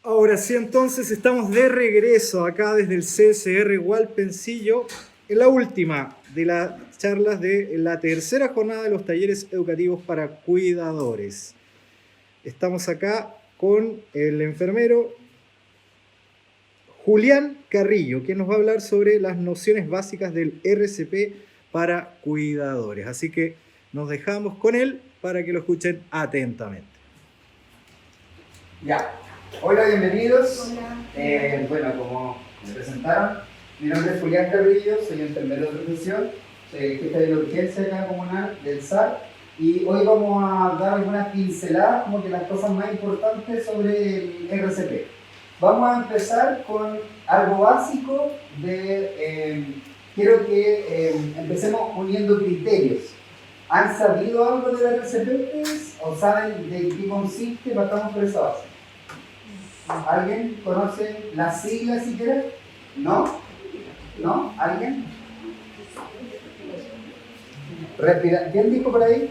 Ahora sí, entonces estamos de regreso acá desde el CSR Hualpencillo en la última de las charlas de la tercera jornada de los talleres educativos para cuidadores. Estamos acá con el enfermero Julián Carrillo, quien nos va a hablar sobre las nociones básicas del RCP para cuidadores. Así que nos dejamos con él para que lo escuchen atentamente. Ya. Hola, bienvenidos. Hola. Bueno, como me presentaron, mi nombre es Julián Carrillo, soy enfermero de profesión, soy el jefe de la urgencia acá comunal del SAR y hoy vamos a dar algunas pinceladas, como que las cosas más importantes sobre el RCP. Vamos a empezar con algo básico quiero que empecemos uniendo criterios. ¿Han sabido algo del RCP ustedes? ¿O saben de qué consiste? Partamos por esa base. ¿Alguien conoce las siglas siquiera? ¿No? ¿No? ¿Alguien? ¿Quién dijo por ahí?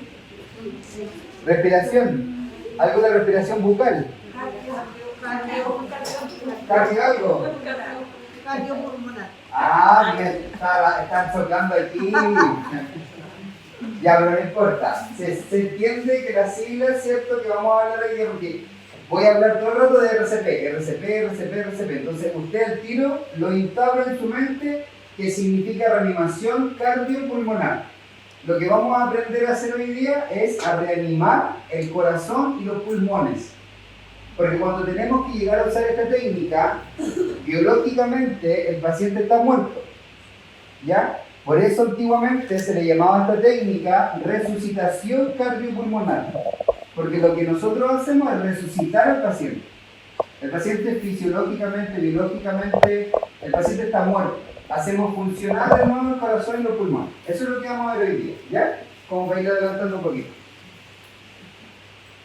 Respiración. ¿Algo de respiración bucal? ¿Cardio algo? Cardiopulmonar. Ah, bien, están soplando aquí. Ya, pero no importa. Se entiende que las siglas, ¿cierto? Que vamos a hablar aquí porque voy a hablar todo el rato de RCP. Entonces, usted al tiro lo instabla en su mente, que significa reanimación cardiopulmonar. Lo que vamos a aprender a hacer hoy día es a reanimar el corazón y los pulmones. Porque cuando tenemos que llegar a usar esta técnica, biológicamente el paciente está muerto. ¿Ya? Por eso antiguamente se le llamaba esta técnica resucitación cardiopulmonar. Porque lo que nosotros hacemos es resucitar al paciente. El paciente fisiológicamente, biológicamente, el paciente está muerto. Hacemos funcionar de nuevo el corazón y los pulmones. Eso es lo que vamos a ver hoy día, ¿ya? Como para ir adelantando un poquito.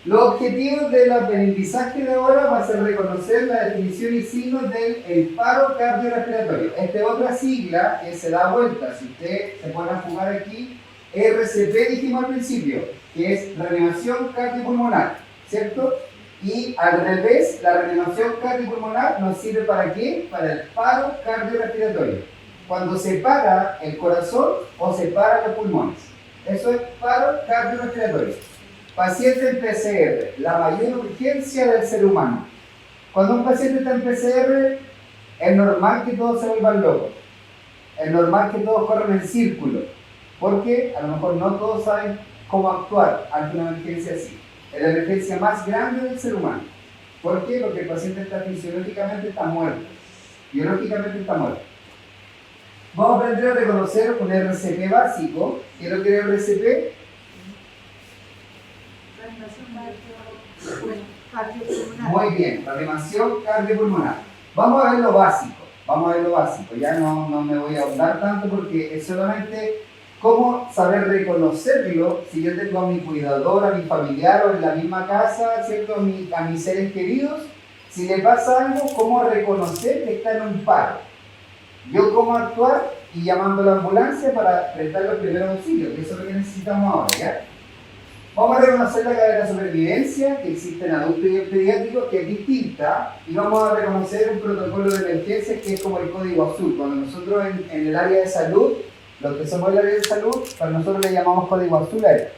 Los objetivos del aprendizaje de ahora va a ser reconocer la definición y signos del paro cardiorrespiratorio. Esta es otra sigla que se da vuelta. Si ustedes se pueden jugar aquí, RCP dijimos al principio, que es reanimación cardiopulmonar, ¿cierto? Y al revés, la reanimación cardiopulmonar nos sirve ¿para qué? Para el paro cardiorrespiratorio. Cuando se para el corazón o se para los pulmones. Eso es paro cardiorrespiratorio. Paciente en PCR, la mayor urgencia del ser humano. Cuando un paciente está en PCR, es normal que todos se vuelvan locos. Es normal que todos corran en círculo. Porque a lo mejor no todos saben cómo actuar ante una emergencia así. Es la emergencia más grande del ser humano. ¿Por qué? Porque el paciente fisiológicamente está muerto. Biológicamente está muerto. Vamos a aprender a reconocer un RCP básico. ¿Qué es lo que es el RCP? Muy bien, reanimación cardiopulmonar. Vamos a ver lo básico. Ya no me voy a ahondar tanto porque es solamente cómo saber reconocerlo si yo tengo a mi cuidador, a mi familiar o en la misma casa, ¿cierto? A mis seres queridos. Si le pasa algo, cómo reconocer que está en un paro. Yo cómo actuar y llamando a la ambulancia para prestar los primeros auxilios, que eso es lo que necesitamos ahora, ¿ya? Vamos a reconocer la cadena de supervivencia que existe en adultos y en pediátricos, que es distinta, y vamos a reconocer un protocolo de emergencia que es como el código azul. Cuando nosotros en el área de salud, los que somos del área de salud, para nosotros le llamamos código azul a esto.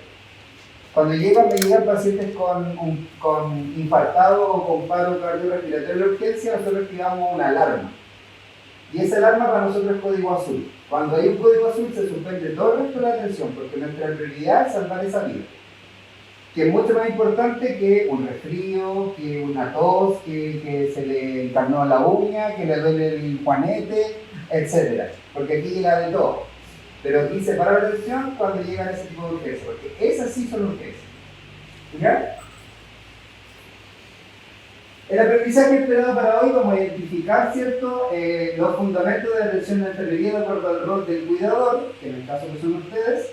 Cuando me llegan pacientes con infartado o con paro cardiorrespiratorio de urgencia, nosotros activamos una alarma. Y esa alarma para nosotros es código azul. Cuando hay un código azul se suspende todo el resto de la atención, porque nuestra prioridad es salvar esa vida. Que es mucho más importante que un resfrío, que una tos, que se le encarnó la uña, que le duele el juanete, etc. Porque aquí llega de todo. Pero aquí se para la atención cuando llegan ese tipo de urgencias, porque esas sí son urgencias. ¿Ya? El aprendizaje esperado para hoy, vamos a identificar, ¿cierto? Los fundamentos de la atención de enfermería de acuerdo al rol del cuidador, que en el caso que son ustedes,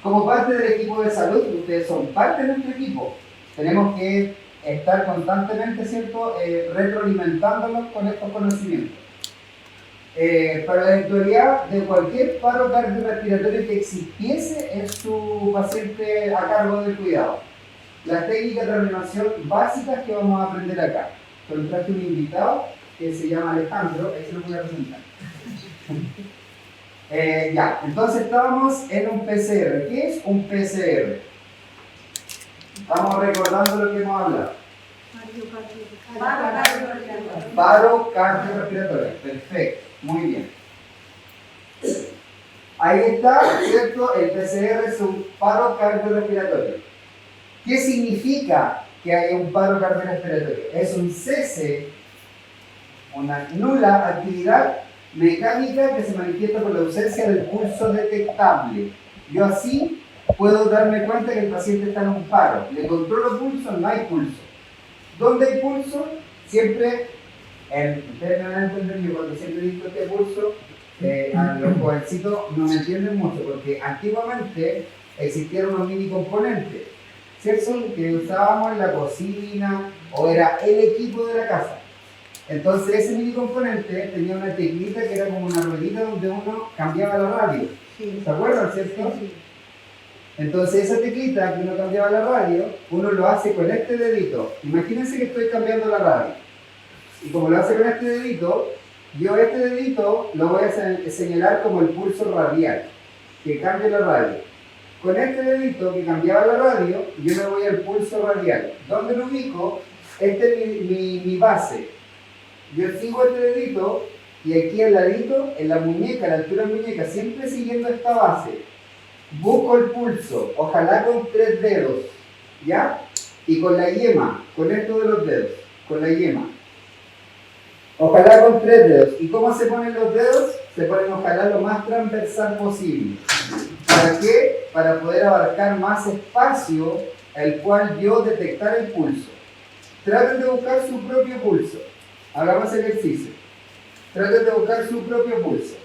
como parte del equipo de salud. Ustedes son parte de nuestro equipo. Tenemos que estar constantemente, ¿cierto? Retroalimentándolos con estos conocimientos. Para la eventualidad de cualquier paro cardiorrespiratorio que existiese en su paciente a cargo del cuidado. Las técnicas de reanimación básicas que vamos a aprender acá. contraje un invitado que se llama Alejandro, ahí se lo voy a presentar. Ya, entonces estábamos en un PCR. ¿Qué es un PCR? Vamos recordando lo que hemos hablado. Paro cardiorrespiratorio. Perfecto, muy bien. Ahí está, ¿cierto? El PCR es un paro cardiorrespiratorio. ¿Qué significa que haya un paro cardiorrespiratorio? Es un cese, una nula actividad mecánica que se manifiesta por la ausencia del pulso detectable. Yo así puedo darme cuenta que el paciente está en un paro. Le controlo pulso, no hay pulso. ¿Dónde hay pulso? Siempre, ustedes me van a entender, yo cuando siempre digo este pulso, a los jovencitos no me entienden mucho, porque antiguamente existieron unos mini componentes, ¿cierto? Que usábamos en la cocina o era el equipo de la casa. Entonces ese mini componente tenía una teclita que era como una ruedita donde uno cambiaba la radio. ¿Se acuerdan, cierto? Entonces esa teclita que uno cambiaba la radio, uno lo hace con este dedito. Imagínense que estoy cambiando la radio. Y como lo hace con este dedito, yo este dedito lo voy a señalar como el pulso radial, que cambia la radio. Con este dedito que cambiaba la radio, yo me voy al pulso radial. ¿Dónde lo ubico? Este es mi base. Yo sigo este dedito y aquí al ladito, en la muñeca, a la altura de la muñeca, siempre siguiendo esta base, busco el pulso, ojalá con 3 dedos, ¿ya? Y con la yema, con esto de los dedos, con la yema. Ojalá con 3 dedos. ¿Y cómo se ponen los dedos? Se ponen ojalá lo más transversal posible. ¿Para qué? Para poder abarcar más espacio el cual yo detectar el pulso. Traten de buscar su propio pulso. Hagamos ejercicio. Traten de buscar su propio pulso.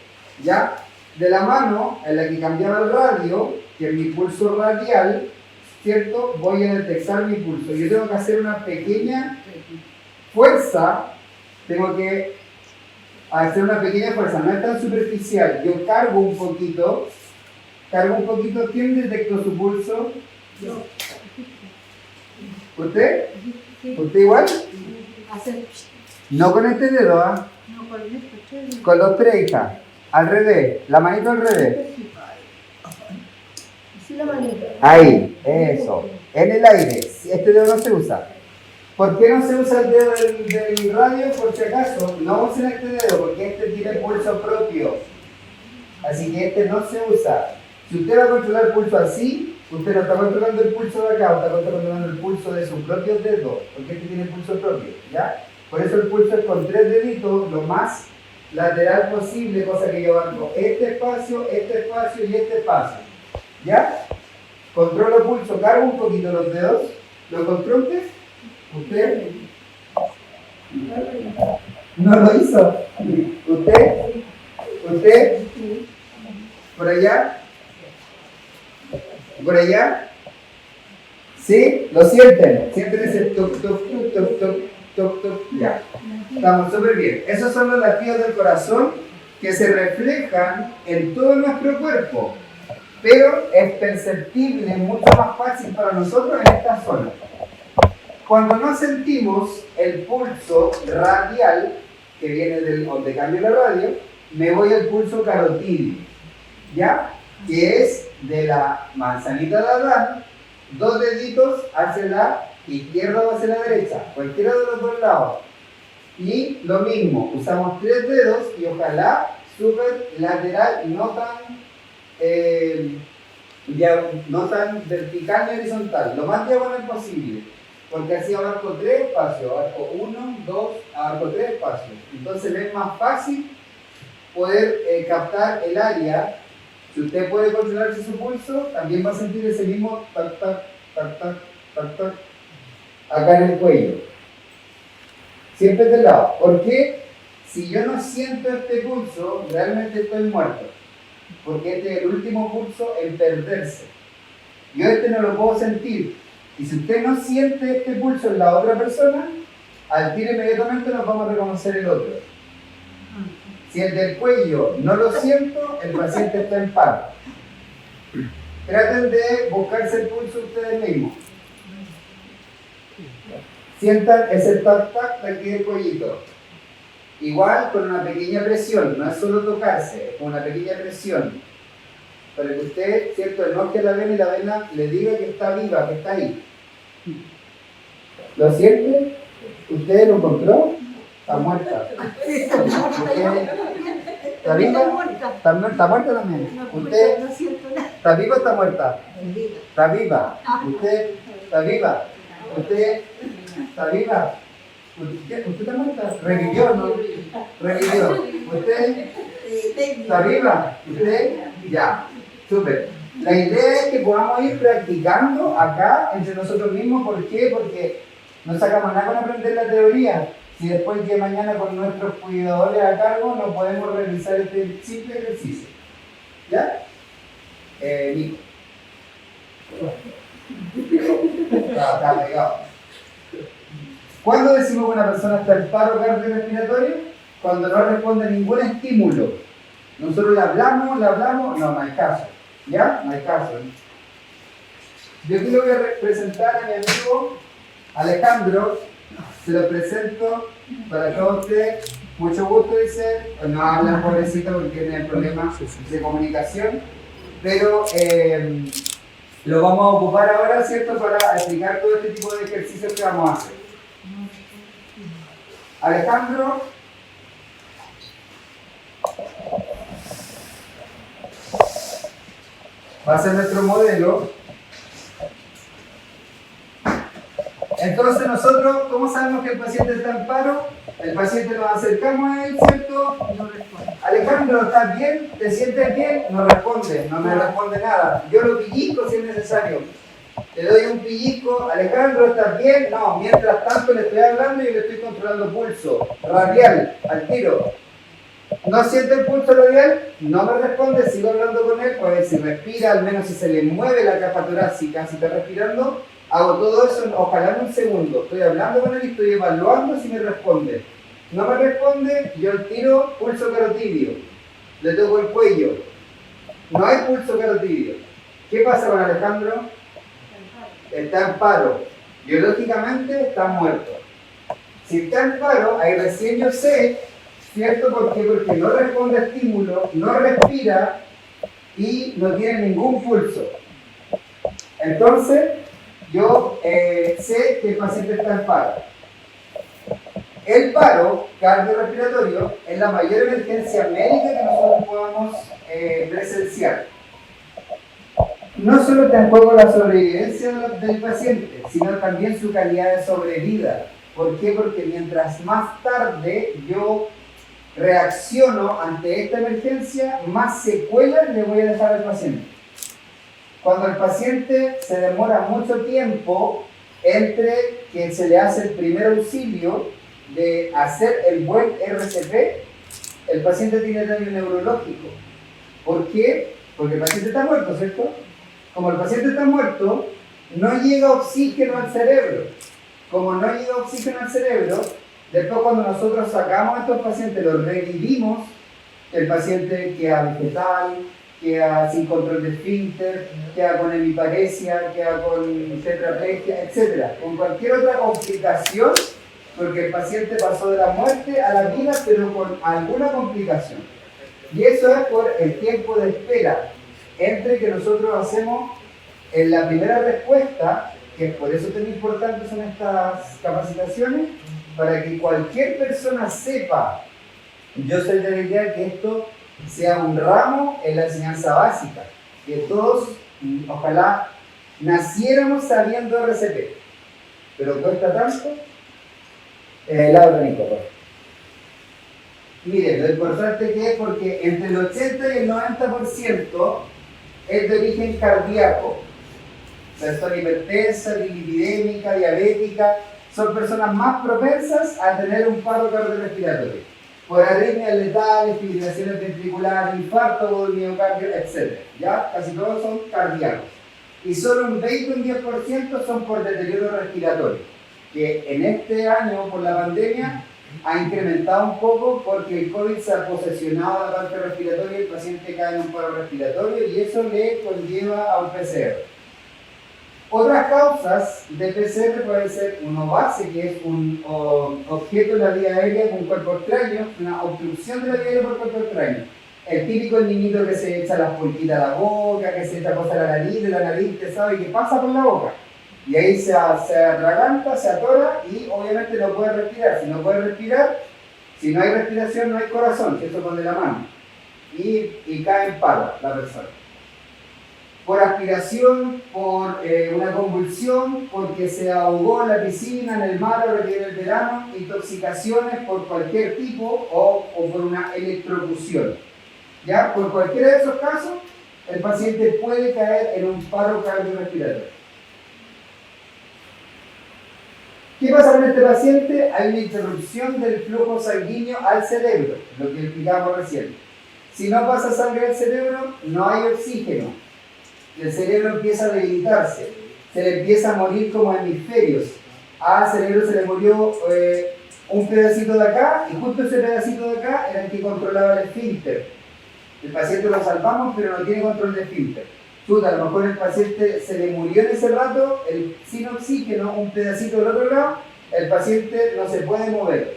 ¿Ya? De la mano en la que cambiaba el radio, que es mi pulso radial, ¿cierto? Voy a detectar mi pulso. Yo tengo que hacer una pequeña fuerza. Tengo que hacer una pequeña fuerza, no es tan superficial. Yo cargo un poquito. ¿Quién detectó su pulso? Yo. ¿Usted? ¿Usted igual? No con este dedo, ¿ah? No, con esto. Con los 3, hija. Al revés, la manito al revés. Sí, la manita. Ahí, eso. En el aire. Este dedo no se usa. ¿Por qué no se usa el dedo del radio? Por si acaso, no usen este dedo porque este tiene pulso propio. Así que este no se usa. Si usted va a controlar el pulso así, usted no está controlando el pulso de acá, está controlando el pulso de sus propios dedos, porque este tiene pulso propio, ¿ya? Por eso el pulso es con 3 deditos, lo más lateral posible, cosa que yo abarco este espacio y este espacio, ¿ya? Controlo el pulso, cargo un poquito los dedos, ¿lo controló usted? ¿No lo hizo? ¿Usted? ¿Por allá? ¿Por allá? ¿Sí? ¿Lo sienten? ¿Sienten ese toc, toc, toc, toc, toc, toc, toc? Ya. Estamos súper bien. Esos son los latidos del corazón que se reflejan en todo nuestro cuerpo. Pero es perceptible, mucho más fácil para nosotros en esta zona. Cuando no sentimos el pulso radial, que viene del donde cambio la radio, me voy al pulso carotídeo, ¿ya? Que es de la manzanita de Adán, 2 deditos hacia la izquierda o hacia la derecha, cualquiera de los 2 lados. Y lo mismo, usamos 3 dedos y ojalá súper lateral, no tan vertical ni horizontal, lo más diagonal posible. Porque así abarco 3 espacios, abarco 1, 2, abarco 3 espacios. Entonces me es más fácil poder captar el área. Si usted puede controlarse su pulso, también va a sentir ese mismo tac, tac, tac, tac, tac, tac, acá en el cuello. Siempre de lado. ¿Por qué? Si yo no siento este pulso, realmente estoy muerto. Porque este es el último pulso en perderse. Yo este no lo puedo sentir. Y si usted no siente este pulso en la otra persona, al tiro inmediatamente nos vamos a reconocer el otro. Si el del cuello no lo siento, el paciente está en paro. Traten de buscarse el pulso ustedes mismos. Sientan ese tac-tac de aquí del cuellito. Igual con una pequeña presión, no es solo tocarse, es con una pequeña presión. Para que usted, ¿cierto?, enoje la vena y la vena le diga que está viva, que está ahí. ¿Lo siente? ¿Usted lo encontró? Está muerta. ¿Está viva? ¿Está muerta también? ¿Usted No siento nada. está viva o está muerta? Está viva. ¿Usted está viva? ¿Usted está viva? ¿Usted está muerta? ¿Revivió o no? Revivió. ¿Usted está viva? ¿Usted? Ya. Súper. La idea es que podamos ir practicando acá entre nosotros mismos. ¿Por qué? Porque no sacamos nada con aprender la teoría. Si después de mañana con nuestros cuidadores a cargo no podemos realizar este simple ejercicio. ¿Ya? Nico. Está pegado. ¿Cuándo decimos que una persona está en paro cardiorrespiratorio? Cuando no responde a ningún estímulo. Nosotros le hablamos, no hay caso. ¿Ya? No hay caso. Yo aquí le voy a presentar a mi amigo Alejandro. Se lo presento para todos ustedes. Mucho gusto, dice. No habla pobrecito porque tiene problemas de comunicación. Pero lo vamos a ocupar ahora, ¿cierto? Para explicar todo este tipo de ejercicios que vamos a hacer. Alejandro va a ser nuestro modelo. Entonces nosotros, ¿cómo sabemos que el paciente está en paro? El paciente nos acercamos a él, ¿cierto? No responde. Alejandro, ¿estás bien? ¿Te sientes bien? No responde, no me responde nada. Yo lo pellizco si es necesario. Le doy un pellizco. Alejandro, ¿estás bien? No, mientras tanto le estoy hablando y le estoy controlando pulso. Radial, al tiro. ¿No siente el pulso radial? No me responde, sigo hablando con él, para ver si respira, al menos si se le mueve la capa torácica, si está respirando. Hago todo eso, ojalá en un segundo. Estoy hablando con él y estoy evaluando si me responde. No me responde, yo el tiro pulso carotidio. Le toco el cuello. No hay pulso carotidio. ¿Qué pasa con Alejandro? Está en paro. Biológicamente está muerto. Si está en paro, ahí recién yo sé, ¿cierto? ¿Por qué? Porque no responde a estímulo, no respira y no tiene ningún pulso. Entonces, yo sé que el paciente está en paro. El paro cardiorrespiratorio es la mayor emergencia médica que nosotros podamos presenciar. No solo está en juego la sobrevivencia del paciente, sino también su calidad de sobrevida. ¿Por qué? Porque mientras más tarde yo reacciono ante esta emergencia, más secuelas le voy a dejar al paciente. Cuando el paciente se demora mucho tiempo entre que se le hace el primer auxilio de hacer el buen RCP, el paciente tiene daño neurológico. ¿Por qué? Porque el paciente está muerto, ¿cierto? Como el paciente está muerto, no llega oxígeno al cerebro. Como no llega oxígeno al cerebro, después cuando nosotros sacamos a estos pacientes, los revivimos, el paciente queda vegetal, queda sin control de esfínter, queda con hemiparesia, queda con tetraplegia, etc. Con cualquier otra complicación, porque el paciente pasó de la muerte a la vida, pero con alguna complicación. Y eso es por el tiempo de espera entre que nosotros hacemos en la primera respuesta, que por eso tan importantes son estas capacitaciones, para que cualquier persona sepa. Yo soy de la idea que esto sea un ramo en la enseñanza básica, que todos, ojalá, naciéramos sabiendo RCP, pero cuesta tanto. Laura Nico, por favor. Miren, lo importante que es porque entre el 80 y el 90% es de origen cardíaco. Persona hipertensa, dislipidémica, diabética, son personas más propensas a tener un paro cardiorrespiratorio. Por arritmias letales, fibrilaciones ventriculares, infarto del miocardio, etc. ¿Ya? Casi todos son cardíacos. Y solo un 20 o un 10% son por deterioro respiratorio, que en este año, por la pandemia, ha incrementado un poco porque el COVID se ha posesionado a la parte respiratoria y el paciente cae en un paro respiratorio y eso le conlleva a un PCR. Otras causas de PCR pueden ser un OVACE, que es un objeto de la vía aérea con cuerpo extraño, una obstrucción de la vía aérea por cuerpo extraño. El típico niñito que se echa las pulquitas a la boca, que se echa cosas a la nariz, de la nariz, te sabe que pasa por la boca. Y ahí se atraganta, se atora y obviamente no puede respirar. Si no puede respirar, si no hay respiración, no hay corazón, que eso pone la mano. Y cae en paro la persona. Por aspiración, por una convulsión, porque se ahogó en la piscina, en el mar, ahora que viene el verano, intoxicaciones por cualquier tipo o por una electrocución. ¿Ya? Por cualquiera de esos casos, el paciente puede caer en un paro cardiorrespiratorio. ¿Qué pasa con este paciente? Hay una interrupción del flujo sanguíneo al cerebro, lo que explicamos recién. Si no pasa sangre al cerebro, no hay oxígeno. El cerebro empieza a debilitarse, se le empieza a morir como hemisferios. Al cerebro se le murió un pedacito de acá, y justo ese pedacito de acá era el que controlaba el esfínter. El paciente lo salvamos, pero no tiene control de esfínter. A lo mejor el paciente se le murió en ese rato, sin oxígeno, un pedacito del otro lado, el paciente no se puede mover.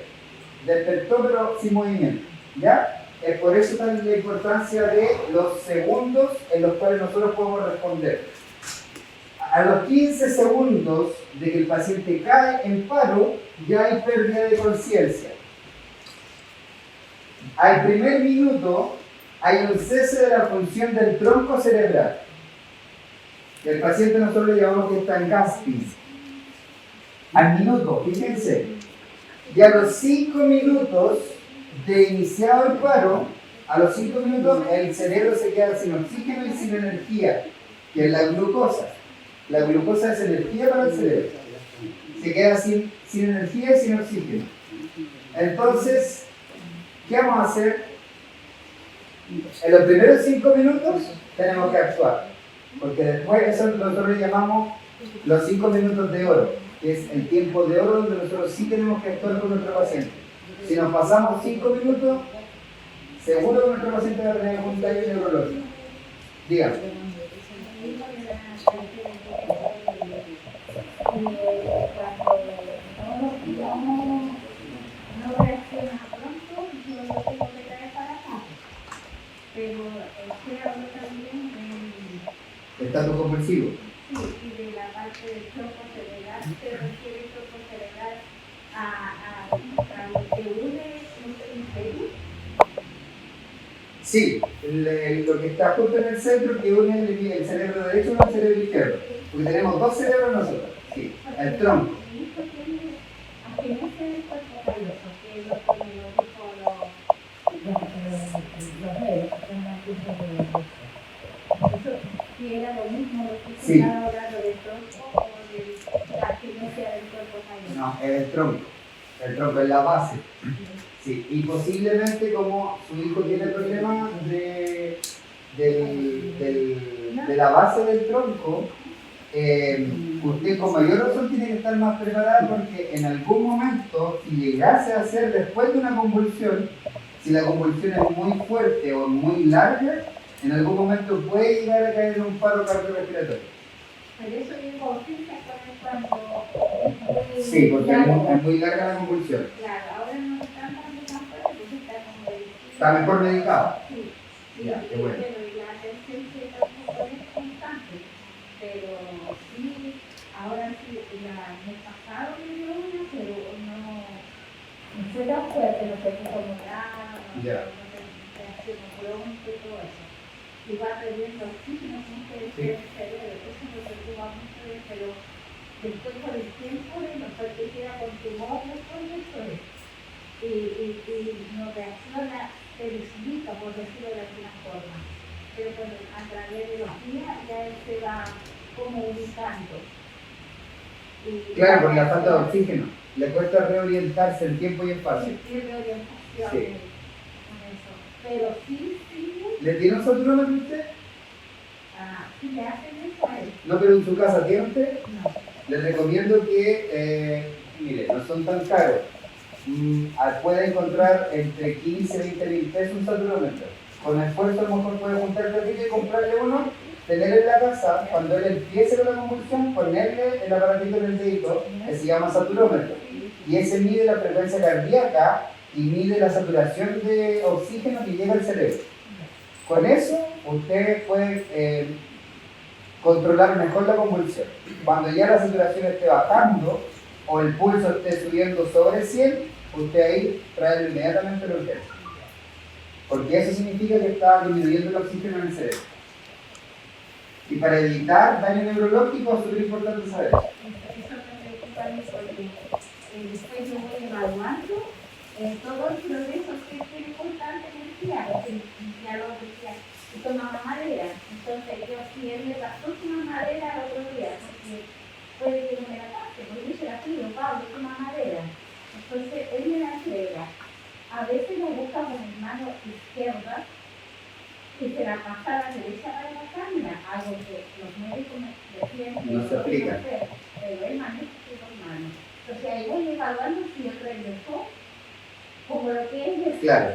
Despertó, pero sin movimiento. ¿Ya? Es por eso también la importancia de los segundos en los cuales nosotros podemos responder. A los 15 segundos de que el paciente cae en paro, ya hay pérdida de conciencia. Al primer minuto hay un cese de la función del tronco cerebral. El paciente nosotros le llamamos que está en gasping. Al minuto, fíjense. Y a los 5 minutos de iniciado el paro, a los 5 minutos el cerebro se queda sin oxígeno y sin energía, que es la glucosa. La glucosa es energía para el cerebro. Se queda sin energía y sin oxígeno. Entonces, ¿qué vamos a hacer? En los primeros 5 minutos tenemos que actuar, porque después eso nosotros le llamamos los 5 minutos de oro, que es el tiempo de oro donde nosotros sí tenemos que actuar con nuestro paciente. Si nos pasamos 5 minutos, seguro que nuestro paciente va a tener un daño neurológico. Dígame. No reacciona pronto, yo lo tengo que traer para acá. Pero el cerebro también Estado compulsivo. sí, y de la parte del tronco cerebral, se refiere el tronco cerebral a que une los hemisferios. Sí, lo que está justo en el centro que une el cerebro derecho con el cerebro izquierdo. Porque tenemos dos cerebros nosotros. Sí, el tronco. A que no se el cuerpo calloso, que es lo que me lo dijo los médicos, que no entiendo eso, si era lo mismo lo que Sí. estaba hablando del tronco o de la que no sea del cuerpo calloso. No, es el tronco. El tronco es la base. Sí, y posiblemente como su hijo tiene problemas de la base del tronco, usted con mayor razón tiene que estar más preparada porque en algún momento, si llegase a ser después de una convulsión, si la convulsión es muy fuerte o muy larga, en algún momento puede llegar a caer en un paro cardiorrespiratorio. Pero eso llegó a urgencia cuando es muy Sí, porque largo. es muy larga la convulsión. Claro, ahora no están dando tan fuerte porque está con medicina. Está mejor medicado. Sí, sí, Ya, qué bueno. pero la atención que tampoco es constante. Pero sí, ahora sí, el mes pasado me dio una, pero no fue tan fuerte, no se puso morada, Ya. no se reaccionó pronto y todo eso. Y va perdiendo oxígeno mucho el Sí. cerebro, eso me preocupa mucho, pero después con el tiempo de nosotros que queda con tumor después de eso y no reacciona, se desubica, por decirlo de alguna forma. Pero a través de los días ya él se va como ubicando. Claro, por la falta de oxígeno. Le cuesta reorientarse en tiempo y espacio. Pierde orientación Sí. con eso. Pero sí, ¿Le tiene un satrómetro usted? sí le hacen eso a él. No, pero en su casa tiene usted. No. Les recomiendo que, mire, no son tan caros. Puede encontrar entre 15 y 20 mil pesos un satrómetro. Con esfuerzo a lo mejor puede juntar platito y comprarle uno tener en la casa, cuando él empiece con la convulsión, ponerle el aparatito en el dedito, que se llama saturómetro. Y ese mide la frecuencia cardíaca y mide la saturación de oxígeno que llega al cerebro. Con eso, usted puede controlar mejor la convulsión. Cuando ya la saturación esté bajando o el pulso esté subiendo sobre 100, usted ahí trae inmediatamente la urgencia. Porque eso significa que está disminuyendo el oxígeno en el cerebro. Y para evitar daño neurológico es súper importante saber eso. Eso me preocupa a mí porque después yo voy evaluando todo el progreso que tiene constante energía, porque ya lo decía, toma madera. Entonces yo si él me pasó una madera el otro día, porque puede que no me la pase, porque yo se la pido, Pablo, toma madera. Entonces él me la entrega. A veces lo busca con mi mano izquierda y se la pasa a la derecha para la cámara, algo que los médicos me decían que no se aplica. Pero él maneja con mano. Entonces ahí voy evaluando si él regresó como lo que es de Claro.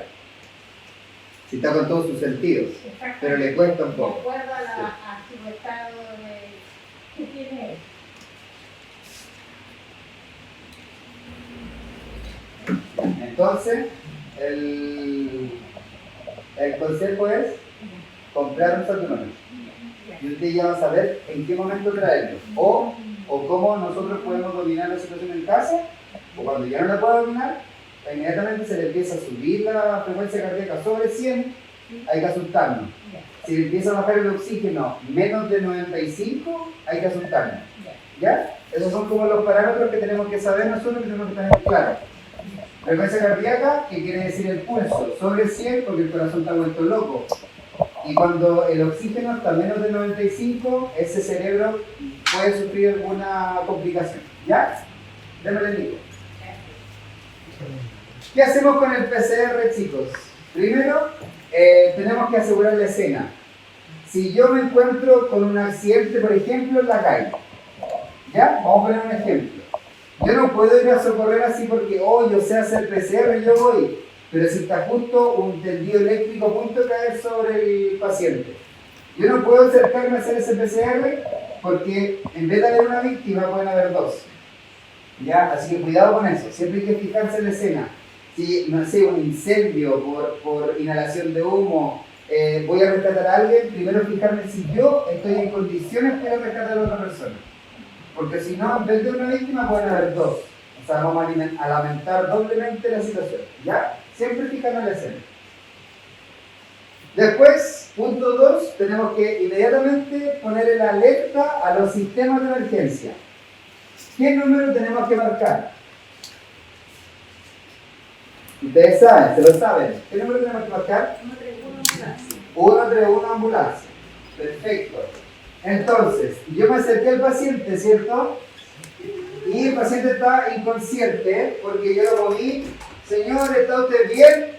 Si está con todos sus sentidos, pero le cuesta un poco. de acuerdo a su estado que tiene él. Entonces, el consejo es comprar un saturómetro. Y usted ya va a saber en qué momento traerlo. O cómo nosotros podemos dominar la situación en casa, o cuando ya no la pueda dominar, inmediatamente se le empieza a subir la frecuencia cardíaca sobre 100, hay que asustarnos. Si le empieza a bajar el oxígeno menos de 95, hay que asustarnos. ¿Ya? Esos son como los parámetros que tenemos que saber nosotros, que tenemos que tener claro. Frecuencia cardíaca, que quiere decir el pulso, sobre 100 porque el corazón está vuelto loco. Y cuando el oxígeno está menos de 95, ese cerebro puede sufrir alguna complicación. ¿Ya? Démosle el Nico. ¿Qué hacemos con el PCR, chicos? Primero, tenemos que asegurar la escena. Si yo me encuentro con un accidente, por ejemplo, en la calle, ¿ya? Vamos a poner un ejemplo. Yo no puedo ir a socorrer así porque, yo sé hacer PCR y yo voy. Pero si está justo un tendido eléctrico a punto de caer sobre el paciente. Yo no puedo acercarme a hacer ese PCR porque en vez de haber una víctima pueden haber dos. ¿Ya? Así que cuidado con eso. Siempre hay que fijarse en la escena. Si, no sé, un incendio por inhalación de humo, voy a rescatar a alguien, primero fijarme si yo estoy en condiciones para rescatar a otra persona. Porque si no, en vez de una víctima pueden haber dos. O sea, vamos a lamentar doblemente la situación. ¿Ya? Siempre fijarnos en la escena. Después, punto 2, tenemos que inmediatamente poner en alerta a los sistemas de emergencia. ¿Qué número tenemos que marcar? Ustedes saben, se lo saben. ¿Qué número tenemos que marcar? 131 ambulancia. Perfecto. Entonces, yo me acerqué al paciente, ¿cierto? Y el paciente está inconsciente porque yo lo moví. Señor, ¿está usted bien?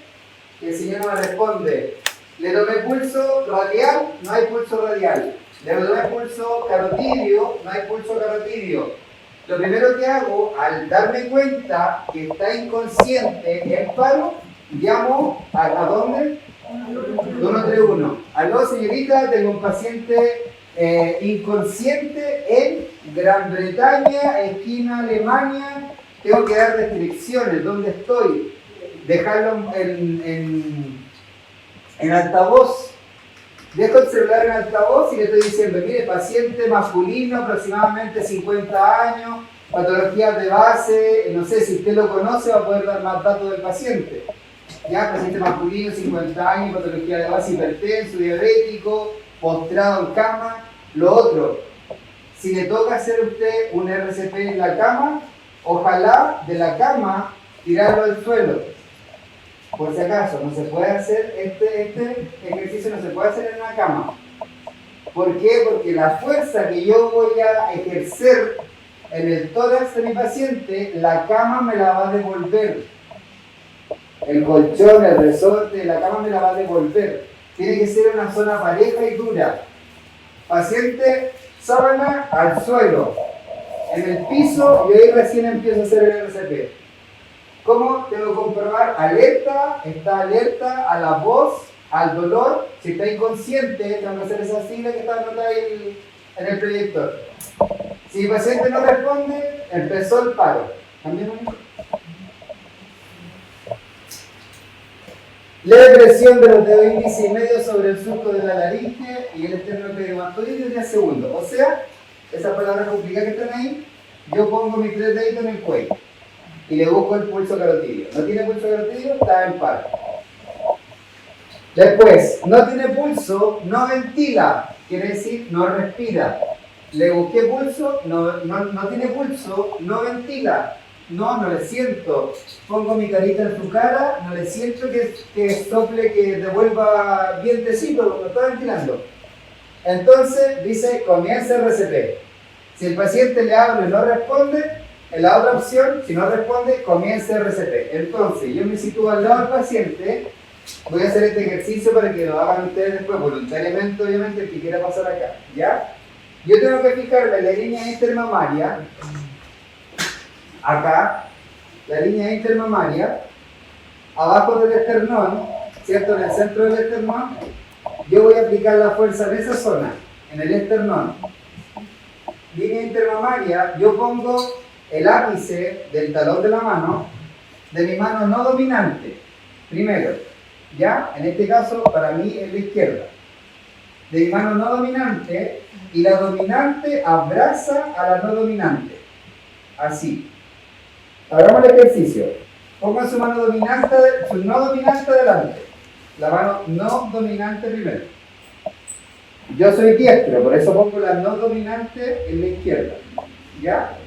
Y el señor no me responde. Le tomé pulso radial, no hay pulso radial. Le tomé pulso carotidio, no hay pulso carotidio. Lo primero que hago, al darme cuenta que está inconsciente en paro, llamo ¿a dónde? 131. Aló, señorita, tengo un paciente inconsciente en Gran Bretaña, esquina Alemania. Tengo que dar descripciones, ¿dónde estoy? Dejarlo en altavoz. Dejo el celular en altavoz y le estoy diciendo, mire, paciente masculino, aproximadamente 50 años, patologías de base, no sé, si usted lo conoce va a poder dar más datos del paciente. Ya, paciente masculino, 50 años, patología de base, hipertenso, diabético, postrado en cama. Lo otro, si le toca hacer a usted un RCP en la cama, ojalá de la cama tirarlo al suelo. Por si acaso, no se puede hacer este ejercicio, no se puede hacer en una cama. ¿Por qué? Porque la fuerza que yo voy a ejercer en el tórax de mi paciente, la cama me la va a devolver. El colchón, el resorte, la cama me la va a devolver. Tiene que ser una zona pareja y dura. Paciente, sábana al suelo. En el piso, y ahí recién empiezo a hacer el RCP. ¿Cómo tengo que comprobar? Alerta, está alerta a la voz, al dolor, si está inconsciente, tengo que hacer esa sigla que está anotada ahí en el proyector. Si el paciente no responde, empezó el paro. ¿Cambiamos? Leve presión de los dedos índice y medio sobre el surco de la laringe y el esternocleidomastoideo 10 segundos. O sea, esa palabra complicada que están ahí, yo pongo mis 3 deditos en el cuello y le busco el pulso carotidio. ¿No tiene pulso carotidio? Está en paro. Después, no tiene pulso, no ventila, quiere decir no respira. Le busqué pulso, no tiene pulso, no ventila. No le siento. Pongo mi carita en su cara, no le siento que sople, que devuelva vientecito, como está ventilando. Entonces dice, comienza el RCP. Si el paciente le hablo y no responde, en la otra opción, si no responde, comienza el RCP. Entonces, yo me sitúo al lado del paciente, voy a hacer este ejercicio para que lo hagan ustedes después, voluntariamente, obviamente, el que quiera pasar acá. ¿Ya? Yo tengo que fijarme en la línea intermamaria. Acá, la línea intermamaria, abajo del esternón, ¿cierto? En el centro del esternón, yo voy a aplicar la fuerza en esa zona, en el esternón. Línea intermamaria, yo pongo el ápice del talón de la mano, de mi mano no dominante, primero, ¿ya? En este caso, para mí es la izquierda. De mi mano no dominante, y la dominante abraza a la no dominante, así. Hagamos el ejercicio. Pongan su mano dominante, su no dominante adelante. La mano no dominante primero. Yo soy diestro, por eso pongo la no dominante en la izquierda. ¿Ya?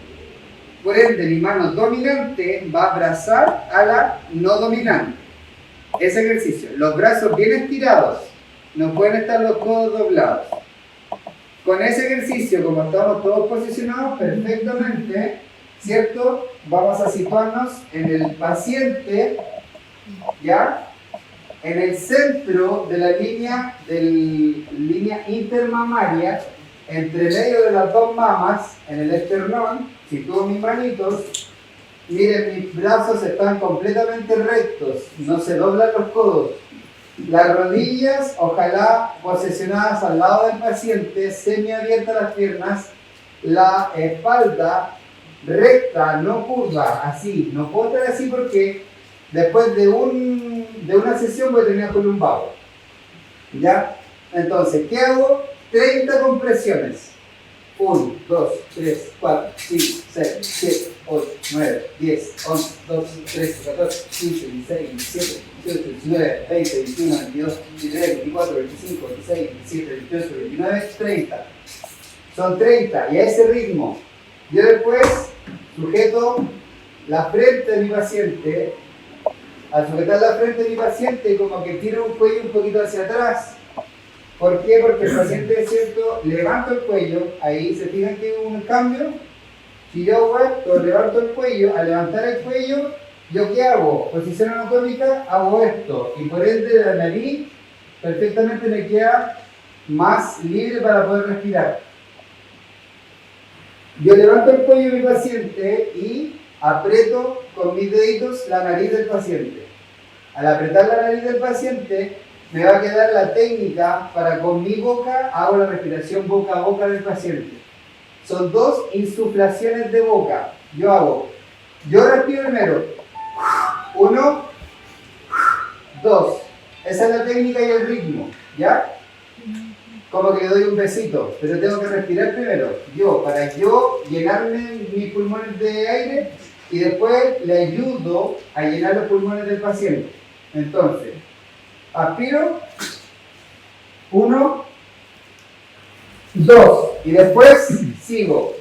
Por ende, mi mano dominante va a abrazar a la no dominante. Ese ejercicio. Los brazos bien estirados. No pueden estar los codos doblados. Con ese ejercicio, como estamos todos posicionados perfectamente, ¿cierto? Vamos a situarnos en el paciente, ¿ya? En el centro de la línea intermamaria, entre medio de las dos mamas, en el esternón, sitúo mis manitos. Miren, mis brazos están completamente rectos, no se doblan los codos. Las rodillas, ojalá posicionadas al lado del paciente, semiabiertas las piernas, la espalda recta, no curva, así. No puedo estar así porque después de una sesión voy a terminar con un vago. ¿Ya? Entonces, ¿qué hago? 30 compresiones. 1, 2, 3, 4, 5, 6, 7, 8, 9, 10, 11, 12, 13, 14, 15, 16, 17, 18, 19, 20, 21, 22, 23, 24, 25, 26, 27, 28, 29, 30. Son 30 y a ese ritmo yo después sujeto la frente de mi paciente. Al sujetar la frente de mi paciente como que tiro un cuello un poquito hacia atrás. ¿Por qué? Porque el paciente, es cierto, levanto el cuello, ahí se fijan que hay un cambio. Si yo hago esto, levanto el cuello, al levantar el cuello, ¿yo qué hago? Posición anatómica, hago esto, y por ende la nariz perfectamente me queda más libre para poder respirar. Yo levanto el cuello de mi paciente y aprieto con mis deditos la nariz del paciente. Al apretar la nariz del paciente, me va a quedar la técnica para con mi boca hago la respiración boca a boca del paciente. Son 2 insuflaciones de boca. Yo respiro primero. 1, 2. Esa es la técnica y el ritmo, ¿ya? Como que le doy un besito, pero tengo que respirar primero. Para llenarme mis pulmones de aire y después le ayudo a llenar los pulmones del paciente. Entonces, aspiro, 1, 2, y después sigo,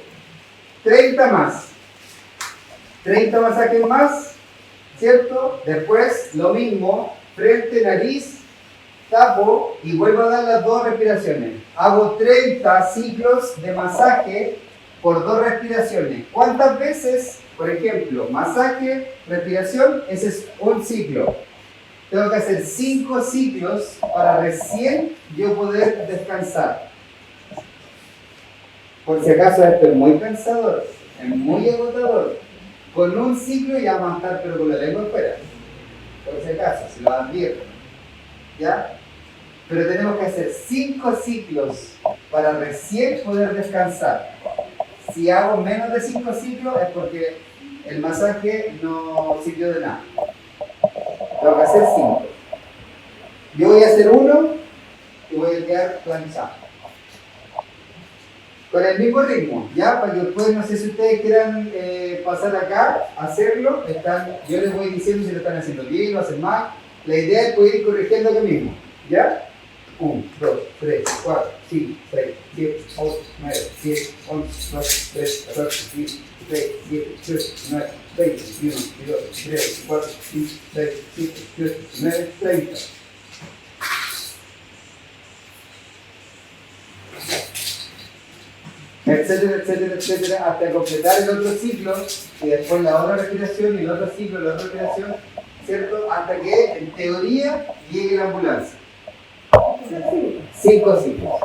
30 más, 30 masajes más, ¿cierto? Después lo mismo, frente, nariz, tapo y vuelvo a dar las 2 respiraciones. Hago 30 ciclos de masaje por 2 respiraciones. ¿Cuántas veces? Por ejemplo, masaje, respiración, ese es un ciclo. Tengo que hacer 5 ciclos para recién yo poder descansar. Por si acaso esto es muy cansador, es muy agotador. Con un ciclo ya vamos a estar pero con la lengua afuera. Por si acaso, se lo advierto. ¿Ya? pero tenemos que hacer 5 ciclos para recién poder descansar. Si hago menos de 5 ciclos es porque el masaje no sirvió de nada. Tengo que hacer 5. Yo voy a hacer 1 y voy a quedar planchado. Con el mismo ritmo, ¿ya? Para que después, no sé si ustedes quieran pasar acá, hacerlo, yo les voy diciendo si lo están haciendo bien, lo hacen mal. La idea es poder ir corrigiendo acá mismo, ¿ya? 1, 2, 3, 4, 5, 6, 7, 8, 9, 10, 11, 12, 13, 14, 15, 16, 17, 18, 19, 20, 21, 22, 23, 24, 25, 26, 27, 28, 29, 30. Etcétera, etcétera, etcétera, hasta completar el otro ciclo y después la otra respiración y el otro ciclo, la otra respiración, ¿cierto? Hasta que, en teoría, llegue la ambulancia. 5 ciclos.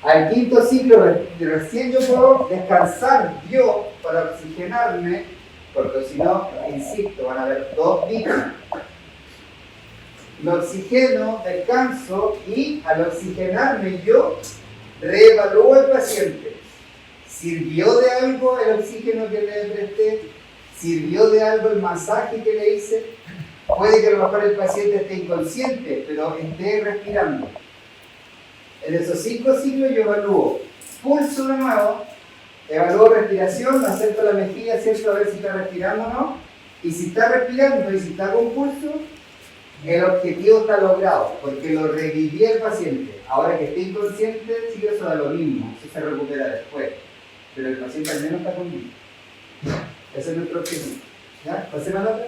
Al 5.º ciclo recién yo puedo descansar yo para oxigenarme, porque si no, insisto, van a haber 2 bichos. Me oxigeno, descanso y al oxigenarme yo reevalúo al paciente. ¿Sirvió de algo el oxígeno que le presté? ¿Sirvió de algo el masaje que le hice? Puede que a lo mejor el paciente esté inconsciente, pero esté respirando. En esos 5 ciclos yo evalúo pulso de nuevo, evalúo respiración, me acerco a la mejilla, ¿cierto? A ver si está respirando o no. Y si está respirando y si está con pulso, el objetivo está logrado, porque lo reviví al paciente. Ahora que esté inconsciente, sí, eso da lo mismo, eso se recupera después. Pero el paciente al menos está con vida. Ese es nuestro objetivo. ¿Ya? ¿Pasemos a la otra?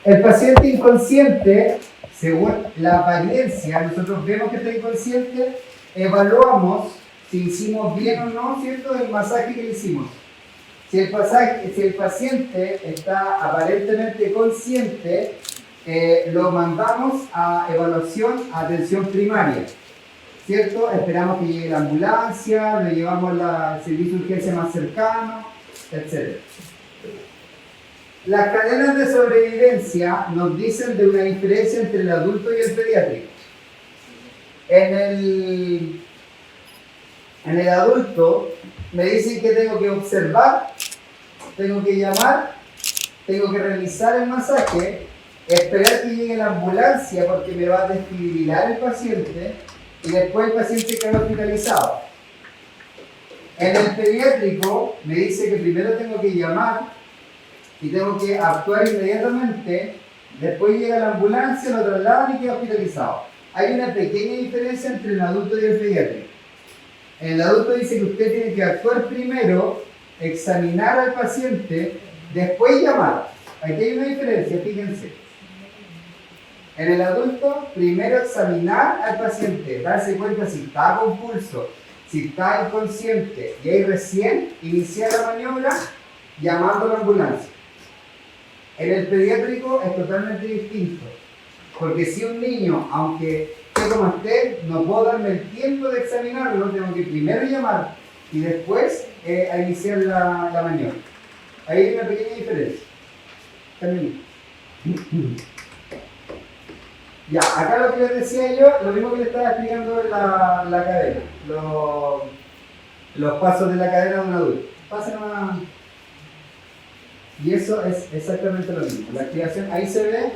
El paciente inconsciente, según la apariencia, nosotros vemos que está inconsciente, evaluamos si hicimos bien o no, ¿cierto?, el masaje que le hicimos. Si el paciente está aparentemente consciente, lo mandamos a evaluación a atención primaria, ¿cierto? Esperamos que llegue la ambulancia, lo llevamos al servicio de urgencia más cercano, etc. Las cadenas de sobrevivencia nos dicen de una diferencia entre el adulto y el pediátrico. En el adulto me dicen que tengo que observar, tengo que llamar, tengo que realizar el masaje, esperar que llegue la ambulancia porque me va a desfibrilar el paciente y después el paciente queda hospitalizado. En el pediátrico me dice que primero tengo que llamar y tengo que actuar inmediatamente, después llega la ambulancia, lo trasladan y queda hospitalizado. Hay una pequeña diferencia entre el adulto y el pediátrico. El adulto dice que usted tiene que actuar primero, examinar al paciente, después llamar. Aquí hay una diferencia, fíjense. En el adulto, primero examinar al paciente, darse cuenta si está con pulso, si está inconsciente, y ahí recién iniciar la maniobra llamando a la ambulancia. En el pediátrico es totalmente distinto, porque si un niño, aunque esté como esté, no puedo darme el tiempo de examinarlo, tengo que primero llamar y después a iniciar la maniobra. Ahí hay una pequeña diferencia. Termino. Ya, acá lo que les decía yo, lo mismo que les estaba explicando en la cadena, los pasos de la cadena de un adulto. Pasen a... Y eso es exactamente lo mismo. La activación ahí se ve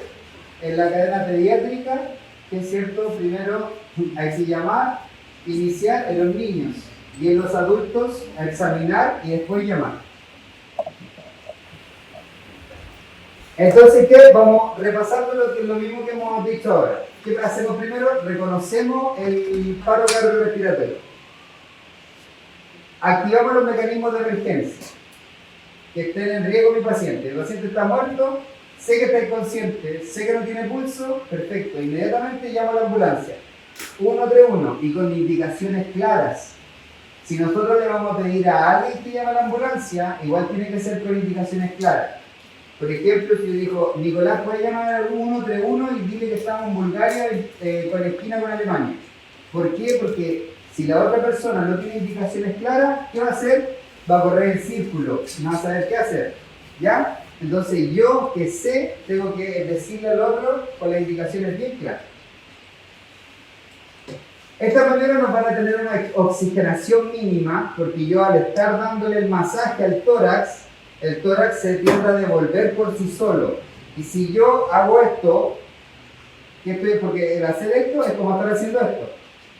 en la cadena pediátrica, que es cierto, primero hay que llamar, iniciar en los niños y en los adultos examinar y después llamar. Entonces, ¿qué? Vamos repasando lo mismo que hemos dicho ahora. ¿Qué hacemos primero? Reconocemos el paro cardiorrespiratorio. Activamos los mecanismos de emergencia. Que estén en riesgo mi paciente. El paciente está muerto, sé que está inconsciente, sé que no tiene pulso, perfecto. Inmediatamente llamo a la ambulancia. 131 y con indicaciones claras. Si nosotros le vamos a pedir a alguien que llame a la ambulancia, igual tiene que ser con indicaciones claras. Por ejemplo, si yo digo, Nicolás, puede llamar al 131 y dile que estamos en Bulgaria con esquina con Alemania. ¿Por qué? Porque si la otra persona no tiene indicaciones claras, ¿qué va a hacer? Va a correr en círculo, no va a saber qué hacer. ¿Ya? Entonces yo que sé, tengo que decirle al otro con las indicaciones bien claras. De esta manera nos van a tener una oxigenación mínima, porque yo al estar dándole el masaje al tórax, el tórax se tiende a devolver por sí solo. Y si yo hago esto, porque el hacer esto es como estar haciendo esto,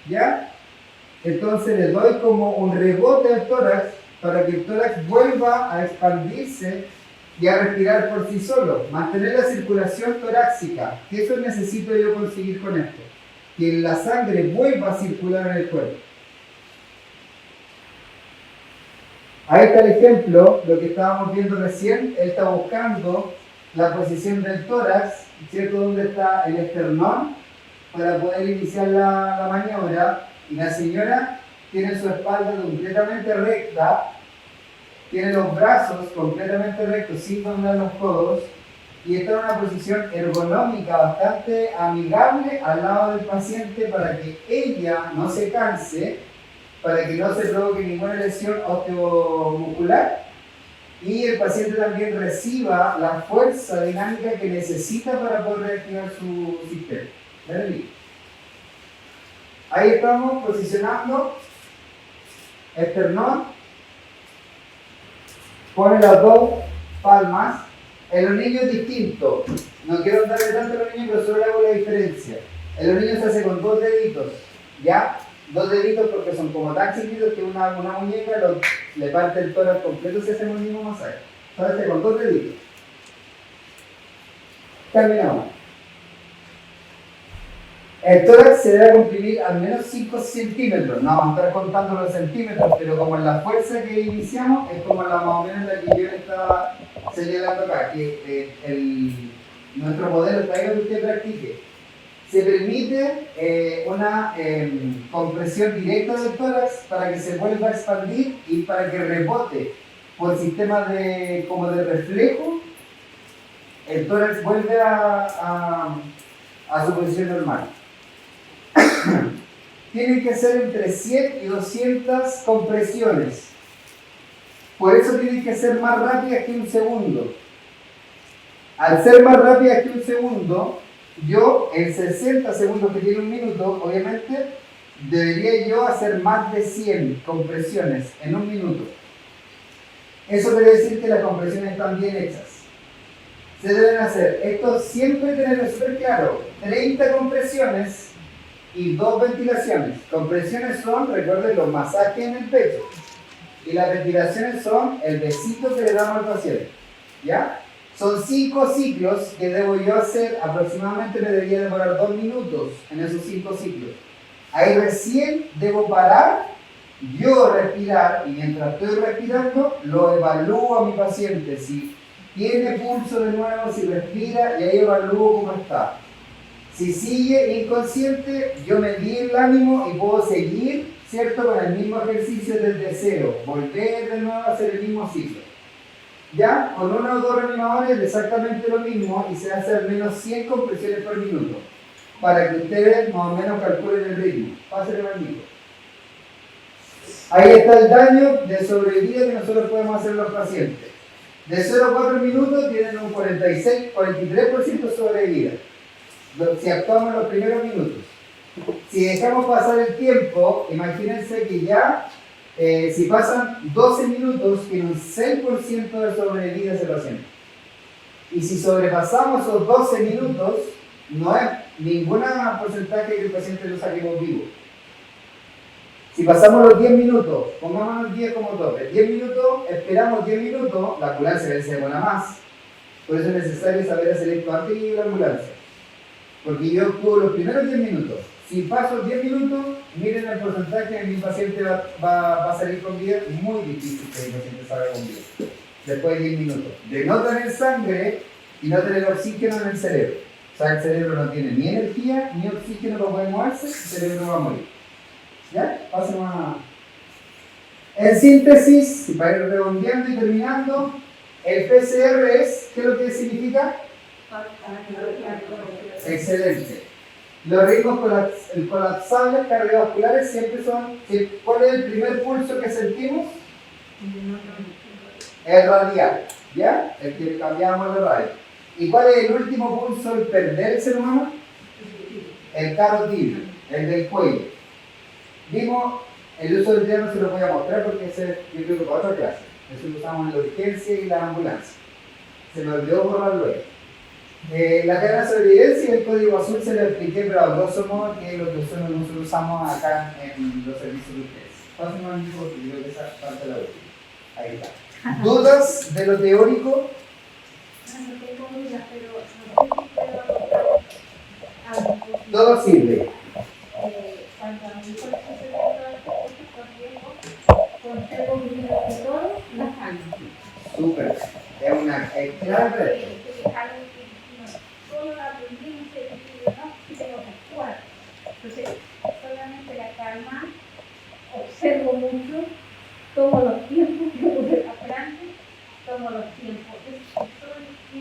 ¿ya? Entonces le doy como un rebote al tórax para que el tórax vuelva a expandirse y a respirar por sí solo, mantener la circulación torácica. ¿Qué eso necesito yo conseguir con esto? Que la sangre vuelva a circular en el cuerpo. Ahí está el ejemplo, lo que estábamos viendo recién. Él está buscando la posición del tórax, ¿cierto? Donde está el esternón, para poder iniciar la maniobra. Y la señora tiene su espalda completamente recta, tiene los brazos completamente rectos, sin doblar los codos, y está en una posición ergonómica bastante amigable al lado del paciente para que ella no se canse, para que no se provoque ninguna lesión osteomuscular y el paciente también reciba la fuerza dinámica que necesita para poder reactivar su sistema. ¿Vale? Ahí estamos posicionando esternón, pone las dos palmas. En los niños es distinto, no quiero darle tanto a los niños, pero solo le hago la diferencia. En los niños se hace con 2 deditos, ¿ya? 2 deditos porque son como tan chiquitos que una muñeca le parte el tórax completo si hacemos el mismo masaje. Entonces con 2 deditos. Terminamos. El tórax se debe comprimir al menos 5 centímetros, no vamos a estar contando los centímetros, pero como en la fuerza que iniciamos es como la más o menos la que yo le estaba señalando acá, que nuestro modelo está ahí para que usted practique. Se permite una compresión directa del tórax para que se vuelva a expandir y para que rebote por sistema como de reflejo, el tórax vuelve a su posición normal. Tienen que ser entre 100 y 200 compresiones. Por eso tienen que ser más rápidas que un segundo. Al ser más rápidas que un segundo, yo en 60 segundos que tiene un minuto, obviamente, debería yo hacer más de 100 compresiones en un minuto. Eso quiere decir que las compresiones están bien hechas. Se deben hacer, esto siempre tenerlo súper claro, 30 compresiones y 2 ventilaciones. Compresiones son, recuerden, los masajes en el pecho. Y las ventilaciones son el besito que le damos al paciente. ¿Ya? Son 5 ciclos que debo yo hacer, aproximadamente me debería demorar 2 minutos en esos 5 ciclos. Ahí recién debo parar, yo respirar, y mientras estoy respirando, lo evalúo a mi paciente, si tiene pulso de nuevo, si respira, y ahí evalúo cómo está. Si sigue inconsciente, yo me di el ánimo y puedo seguir, ¿cierto?, con el mismo ejercicio desde cero, volver de nuevo a hacer el mismo ciclo. Ya, con 1 o 2 reanimadores es exactamente lo mismo y se hace al menos 100 compresiones por minuto, para que ustedes más o menos calculen el ritmo. Pásenle al micro. Ahí está el daño de sobrevida que nosotros podemos hacer a los pacientes. De 0 a 4 minutos tienen un 43% de sobrevida, si actuamos en los primeros minutos. Si dejamos pasar el tiempo, imagínense que ya, si pasan 12 minutos, tiene un 6% de sobrevida ese paciente. Y si sobrepasamos esos 12 minutos, no es ningún porcentaje que el paciente lo saquemos vivo. Si pasamos los 10 minutos, pongámonos 10 como tope, 10 minutos, esperamos 10 minutos, la ambulancia se demora más. Por eso es necesario saber hacer esto antes de ir a la ambulancia. Porque yo actúo los primeros 10 minutos. Si paso 10 minutos, miren el porcentaje que mi paciente va a salir con vida. Muy difícil que el paciente salga con vida. Después de 10 minutos. De no tener sangre y no tener oxígeno en el cerebro. O sea, el cerebro no tiene ni energía ni oxígeno para poder moverse, el cerebro va a morir. ¿Ya? Pasemos a... En síntesis, para ir redondeando y terminando, el PCR es, ¿qué es lo que significa? Excelente. Los ritmos colapsables cardiovasculares siempre son... ¿Cuál es el primer pulso que sentimos? El radial. ¿Ya? El que cambiamos la radio. ¿Y cuál es el último pulso, el perder el ser humano? El carotídeo, el del cuello. Vimos, el uso del dedo no se lo voy a mostrar porque ese yo creo que para otra clase. Eso lo usamos en la urgencia y la ambulancia. Se me olvidó borrarlo ahí. La cadena de sobrevivencia y el código azul se lo expliqué, pero a grosso modo que lo que nosotros usamos acá en los servicios de urgencia. Pásenme al mismo porque creo que esa parte la última. Ahí está. ¿Dudas de lo teórico? No tengo dudas, pero no sé si puedo aportar algo. Todo sirve. Cuando a mi hijo le sucedió todo esto con Diego, conservo mi vida de todo, la calma. Súper. Es una clave. Es algo que no solo lo aprendí, no sé, no, sí tengo que actuar. Entonces, solamente la calma, observo mucho, tomo los tiempos que voy adelante, tomo los tiempos. Eso que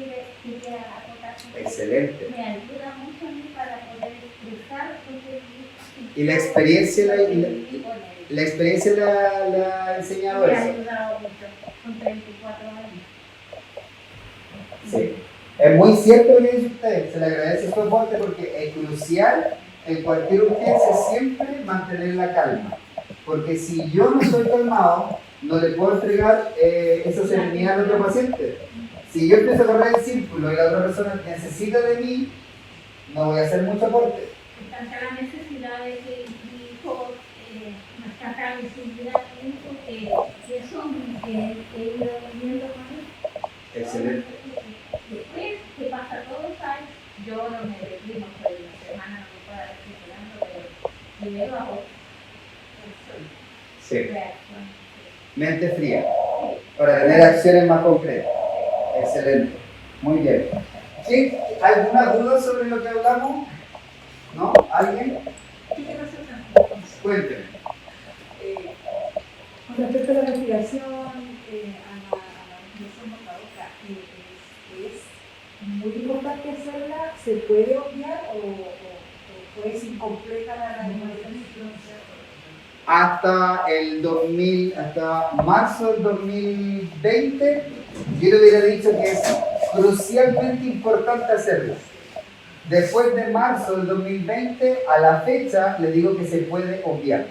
queda acotar. Excelente. Me ayuda mucho a mí para poder expresar lo que ¿Y la experiencia la experiencia la ha enseñado me ha eso? ayudado mucho, con 34 años. Sí. Es muy cierto lo que dice usted, se le agradece su aporte porque es crucial en cualquier urgencia siempre mantener la calma. Porque si yo no estoy calmado, no le puedo entregar esa serenidad al otro paciente. Si yo empiezo a correr en círculo y la otra persona necesita de mí, no voy a hacer mucho aporte. Tanta la necesidad de que mi hijo no está acá visibilidad que eso he ido viendo con él. Excelente. Después que pasa todo, ¿sabes? Yo no me deprimo, soy una semana, no me puedo dar esperando, pero primero hago Sí. reacción. Mente fría. Para tener acciones más concretas. Excelente. Muy bien. ¿Sí? ¿Alguna duda sobre lo que hablamos? ¿No? ¿Alguien? ¿Qué te pasa tanto? Cuénteme. Con respecto a la respiración, a la respiración boca a boca, es muy importante hacerla. ¿Se puede obviar o es incompleta la respiración? Hasta marzo del 2020, yo le hubiera dicho que es crucialmente importante hacerlo. Después de marzo del 2020, a la fecha, le digo que se puede obviar.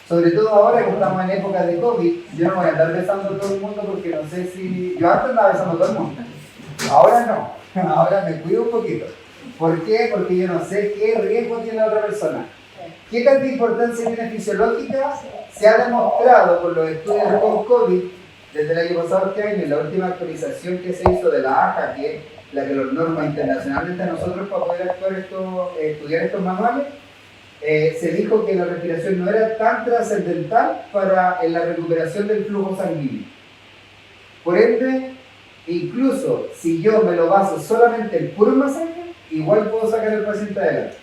Sobre todo ahora que estamos en época de COVID, yo no voy a andar besando a todo el mundo porque no sé si... Yo antes andaba besando a todo el mundo. Ahora no. Ahora me cuido un poquito. ¿Por qué? Porque yo no sé qué riesgo tiene la otra persona. ¿Qué tanta importancia tiene fisiológica? Se ha demostrado por los estudios con COVID desde el año pasado este año, en la última actualización que se hizo de la AJA, que es la que los norma internacionalmente a nosotros para poder estudiar estos manuales, se dijo que la respiración no era tan trascendental para la recuperación del flujo sanguíneo. Por ende, incluso si yo me lo baso solamente en puro masaje, igual puedo sacar al paciente adelante.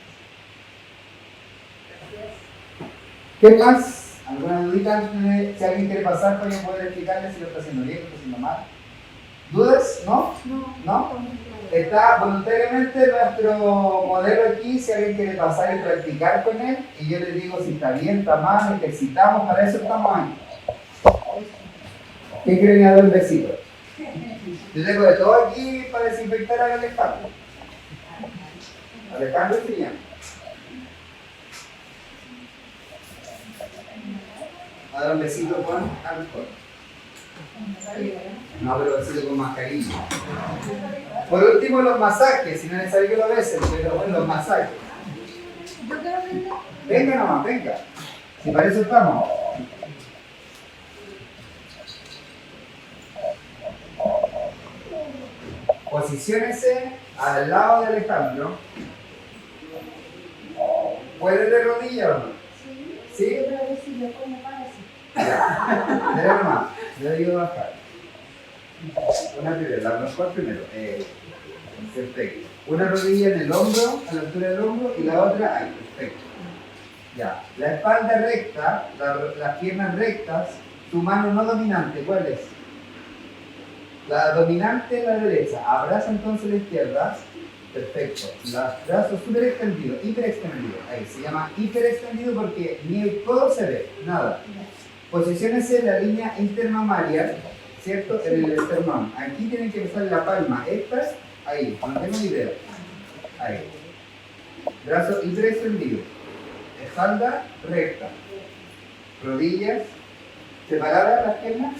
¿Qué más? ¿Alguna dudita antes de si alguien quiere pasar para yo poder explicarle si lo está haciendo bien o lo está haciendo mal? ¿Dudas? ¿No? ¿No? Está voluntariamente nuestro modelo aquí, si alguien quiere pasar y practicar con él, y yo les digo si está bien, está mal, ejercitamos, para eso estamos ahí. ¿Quién quiere dar un besito? Yo tengo de todo aquí para desinfectar a Alejandro. Alejandro se llama. A dar un besito con alcohol. No, pero besito con mascarilla. Por último, los masajes, si no es necesario que lo besen, pero bueno, los masajes. Venga nomás, venga. Si para eso estamos. Posiciónese al lado de Alejandro. ¿Puede de rodilla o no? ¿Sí? Ya. Dele nomás, le ayudo a bajar. Una primero, la mejor primero. Perfecto. Una rodilla en el hombro, a la altura del hombro, y la otra ahí. Perfecto. Ya. La espalda recta, las piernas rectas, tu mano no dominante, ¿cuál es? La dominante es la derecha. Abraza entonces la izquierda. Perfecto. Los brazos súper extendidos, hiperextendidos. Ahí se llama hiperextendido porque ni el codo se ve, nada. Posiciónese en la línea intermamaria. ¿cierto? En el esternón. Aquí tienen que empezar la palma. Esta, ahí, no tengo ni idea. Ahí. Brazo y tres tendidos. Espalda recta. Rodillas separadas las piernas.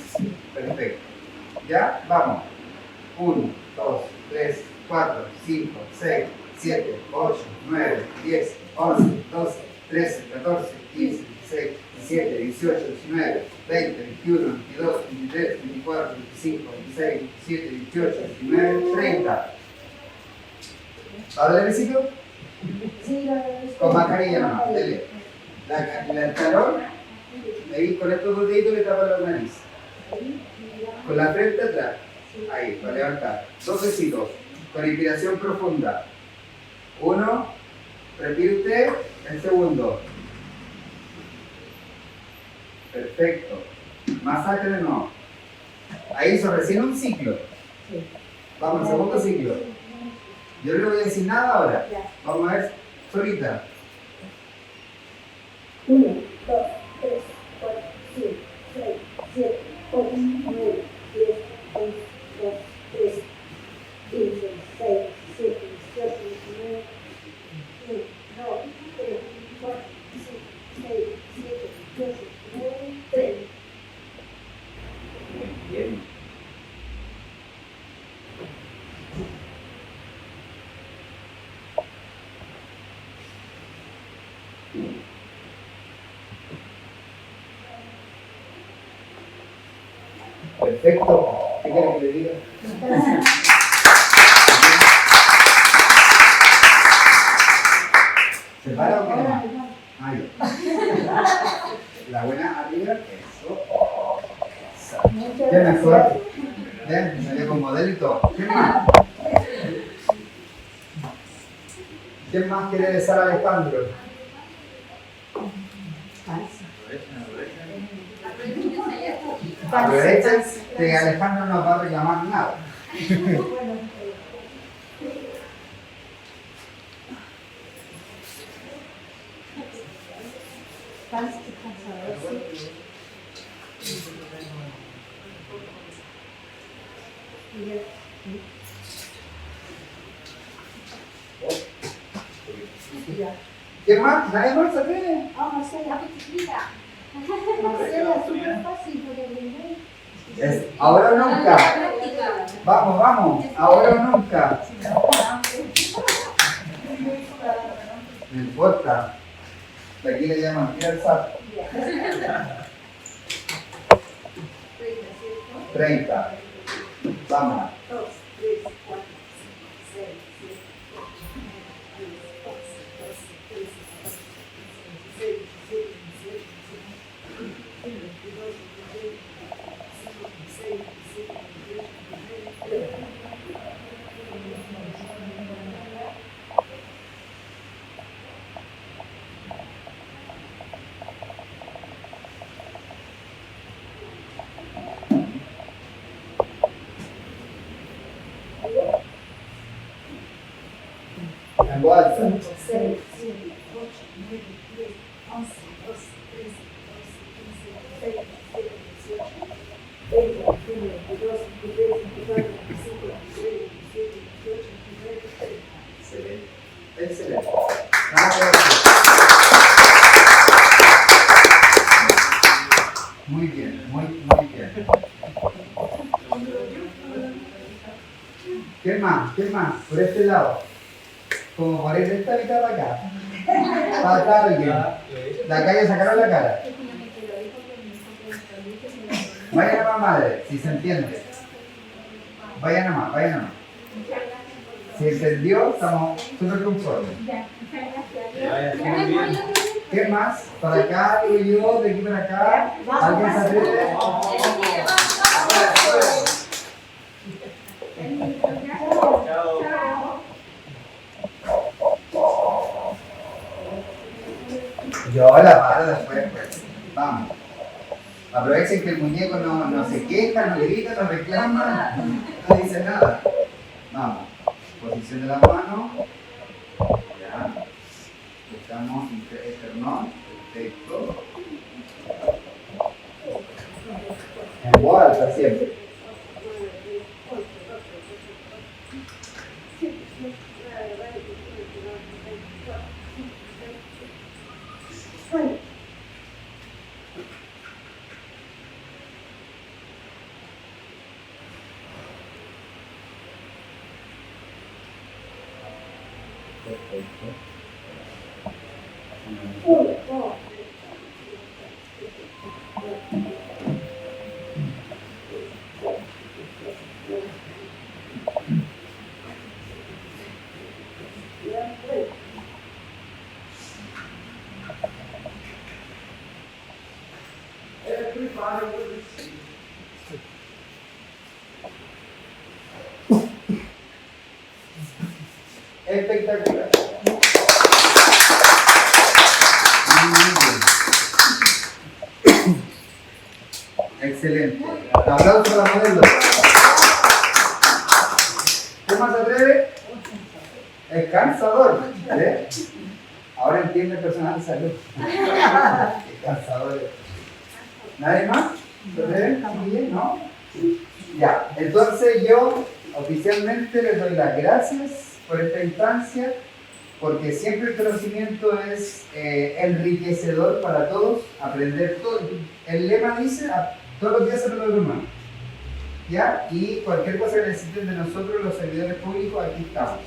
Perfecto. Ya, vamos. 1, 2, 3, 4, 5, 6, 7, 8, 9, 10, 11, 12, 13, 14, 15, 16, 17, 18, 19, 20, 21, 22, 23, 24, 25, 26, 27, 28, 29, 30. ¿Ahora el besito? Sí, Con mascarilla nomás, dele. El talón, ahí con estos dos deditos le tapan la nariz. Con la frente atrás. Ahí, para levantar. Dos besitos. Con inspiración profunda. 1. Respire usted. El segundo. Perfecto. Masaje de nuevo. Ahí hizo recién un ciclo. Vamos al segundo ciclo. Yo no le voy a decir nada ahora. Vamos a ver solita. 1, 2, 3, 4, 5, 6, 7, 8, 9, 10, 11, 12, 13, 15, 16, 17, 18, 19, 1, 2, 3, 4, 5, 6, 7, 8, 9, 30. Bien. Perfecto. ¿Qué quiere que le diga? ¿Se para o qué más? Ah, ya. La buena arriba, eso. ¿Qué mejor? Ven, salió con modelo y todo. ¿Quién más? ¿Quién más quiere besar a Alejandro? Aprovechen que Alejandro no va a reclamar nada. ¿Quién más? ¿Nadie más se atreve? Marcela, Marcela, es súper fácil porque aprender. Es ahora o nunca. Vamos, vamos. Ahora o nunca. No importa. De aquí le llaman tira el saco. 30. Vamos. 2, 3, 4, 5, 6, 7, 8, 9, 10, 11, 12, 13, 14, 15, 16, 17, 18, 19, 20, 22, 23, 25, 26, 27, 28, 29, 30. En voz alta. 5, 6, 7, 8, 9, 10, 11, 12, 13, 14, 15, 16, 17, 18, 20, 21, 22, 23, 24, 25, 26, 27, 28, 29, 30. Excelente. Excelente. Vamos. Muy bien, muy bien. ¿Qué más? ¿Qué más? Por este lado. Como por esta mitad de acá. Para acá alguien. De acá ya sacaron la cara. Vaya nomás, madre, si se entiende. Vaya nomás, vaya nomás. Si entendió, estamos súper conformes. ¿Qué más? Para acá, digo yo, de aquí para acá. ¿Alguien se atreve? Yo la paro después, pues. Vamos. Aprovechen que el muñeco no se queja, no grita, no reclama, no dice nada. Vamos. Posición de la mano. Ya. Buscamos esternón. Perfecto. En voz alta siempre. Perfecto. Espectacular. Excelente. Aplausos para modelo. ¿Qué más se atreve? Es cansador. ¿Eh? Ahora entiende el personal de salud. Es cansador. ¿Nadie más? ¿Se atreven? ¿Muy bien? ¿No? Ya. Entonces yo oficialmente les doy las gracias por esta instancia, porque siempre el conocimiento es enriquecedor para todos, aprender todo. El lema dice, todos los días se lo hermano. ¿Ya? Y cualquier cosa que necesiten de nosotros, los servidores públicos, aquí estamos.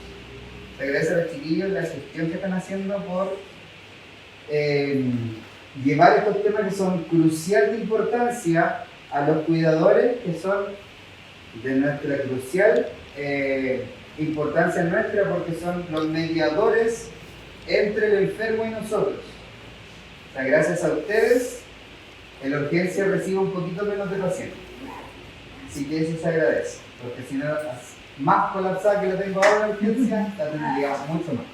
Se agradece a los chiquillos la gestión que están haciendo por llevar estos temas que son crucial de importancia a los cuidadores, que son de nuestra crucial importancia nuestra, porque son los mediadores entre el enfermo y nosotros. O sea, gracias a ustedes, en la urgencia recibe un poquito menos de pacientes. Así que eso se agradece, porque si no, más colapsada que la tengo ahora en la urgencia, la tendría mucho más.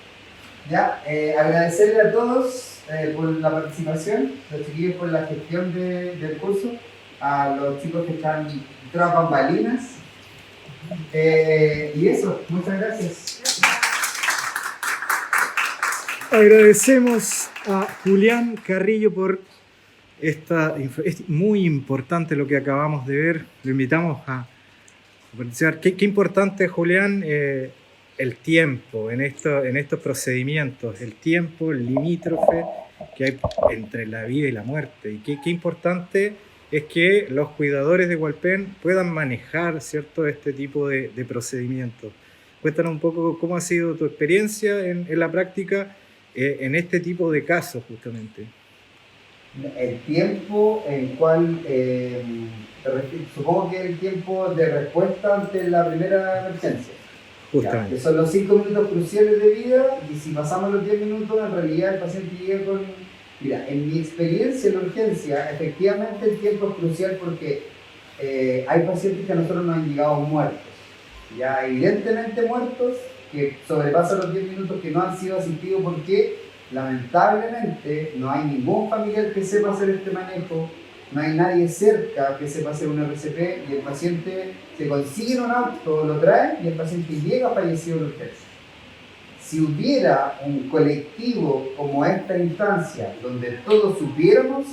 ¿Ya? Agradecerle a todos por la participación, a los chiquillos por la gestión del curso, a los chicos que están tras bambalinas. Y eso, muchas gracias. Agradecemos a Julián Carrillo por es muy importante lo que acabamos de ver. Lo invitamos a participar. Qué importante, Julián, el tiempo en estos procedimientos, el tiempo limítrofe que hay entre la vida y la muerte. Y qué importante es que los cuidadores de Hualpén puedan manejar, ¿cierto?, este tipo de procedimientos. Cuéntanos un poco cómo ha sido tu experiencia en la práctica en este tipo de casos, justamente. El tiempo en cual, supongo que el tiempo de respuesta ante la primera emergencia. Justamente. Ya, que son los 5 minutos cruciales de vida, y si pasamos los 10 minutos, en realidad el paciente llega con... Mira, en mi experiencia en la urgencia, efectivamente el tiempo es crucial porque hay pacientes que a nosotros nos han llegado muertos, ya evidentemente muertos, que sobrepasan los 10 minutos, que no han sido asistidos porque lamentablemente no hay ningún familiar que sepa hacer este manejo, no hay nadie cerca que sepa hacer un RCP, y el paciente se consigue en un auto, lo trae y el paciente llega fallecido en la urgencia. Si hubiera un colectivo como esta instancia, donde todos supiéramos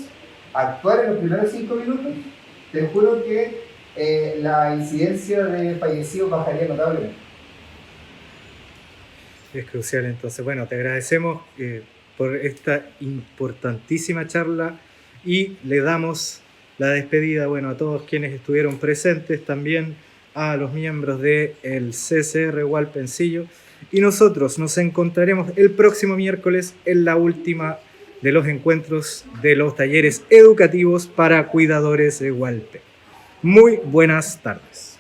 actuar en los primeros 5 minutos, te juro que la incidencia de fallecidos bajaría notablemente. Es crucial, entonces. Bueno, te agradecemos por esta importantísima charla y le damos la despedida, bueno, a todos quienes estuvieron presentes, también a los miembros del CCR Hualpencillo. Y nosotros nos encontraremos el próximo miércoles en la última de los encuentros de los talleres educativos para cuidadores de Hualpén. Muy buenas tardes.